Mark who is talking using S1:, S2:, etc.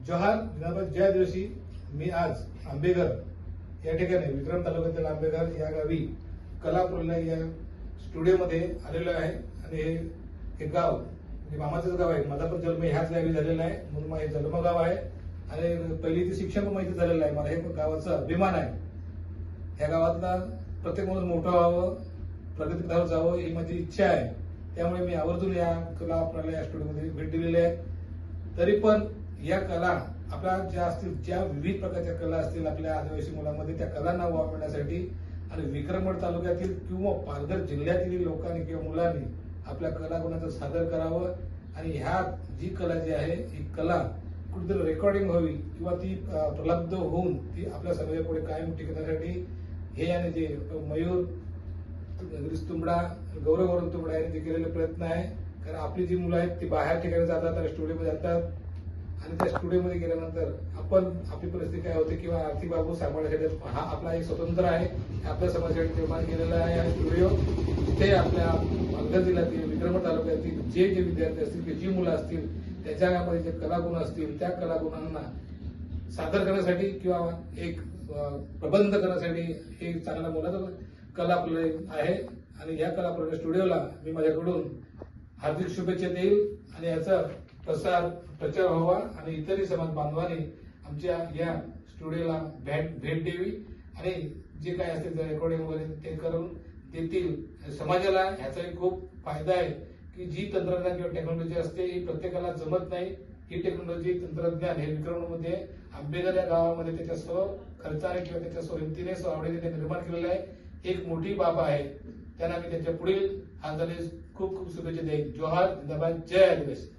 S1: जोहार जिंदाबाद जय आदिवासी। मी आज आंबेघर या ठिकाणी विक्रम तालुक्यातील आंबेघर या गावी कलापूरला या स्टुडिओमध्ये आलेलो आहे आणि हे गाव म्हणजे मामाचंच गाव आहे। माझा पण जन्म ह्याच गावी झालेला आहे म्हणून माझे जन्मगाव आहे आणि पहिली ते शिक्षण पण माहिती झालेलं आहे। मला हे गावाचा अभिमान आहे। या गावातला प्रत्येक माणूस मोठा व्हावं, प्रगतीपथावर जावं ही माझी इच्छा आहे। त्यामुळे मी आवर्जून या कलापूरला या स्टुडिओमध्ये भेट दिलेली आहे। तरी पण या कला आपल्या ज्या असतील, ज्या विविध प्रकारच्या कला असतील आपल्या आदिवासी मुलांमध्ये, त्या कलांना वाव मिळण्यासाठी आणि विक्रमगड तालुक्यातील किंवा पालघर जिल्ह्यातील लोकांनी किंवा मुलांनी आपल्या कलागुणांचं सादर करावं आणि ह्या जी कला जी आहे ही कला कुठेतरी रेकॉर्डिंग व्हावी किंवा ती प्रलब्ध होऊन ती आपल्या समाजापुढे कायम टिकवण्यासाठी हे आणि जे मयूर तुंबडा, गौरव तुंबडा यांनी जे केलेले प्रयत्न आहे। कारण आपली जी मुलं आहेत ती बाहेर ठिकाणी जातात आणि स्टुडिओमध्ये जातात आणि त्या स्टुडिओमध्ये गेल्यानंतर आपली परिस्थिती काय होते किंवा आर्थिक बाबू सांभाळण्यासाठी हा आपला एक स्वतंत्र आहे, आपल्या समाजासाठी निर्माण केलेला आहे हा स्टुडिओ। तिथे आपल्या पालघर जिल्ह्यातील विक्रमगड तालुक्यातील जे विद्यार्थी असतील, जी मुलं असतील, त्याच्यामध्ये जे कलागुण असतील त्या कलागुणांना सादर करण्यासाठी किंवा एक प्रबंध करण्यासाठी हे चांगला मोलाचा कला आहे आणि या कला स्टुडिओला मी माझ्याकडून हार्दिक शुभेच्छा देईल आणि याचा प्रचार व्हावा आणि इतरही समाज बांधवांनी आमच्या या स्टुडिओला भेट द्यावी आणि जे काय असतील रेकॉर्डिंग वगैरे ते करून देतील। समाजाला ह्याचाही खूप फायदा आहे की जी तंत्रज्ञान किंवा टेक्नॉलॉजी असते ही प्रत्येकाला जमत नाही। ही टेक्नॉलॉजी तंत्रज्ञान हे विक्रमगडमध्ये आंबेघर या गावामध्ये त्याच्या खर्चाने किंवा त्याच्या हिमतीने आवडीने निर्माण केलेलं आहे। एक मोठी बाब आहे, त्यांना मी त्याच्या पुढील हालचाली खूप खूप शुभेच्छा देईन। जोहार जिंदाबाद जय आदिवासी।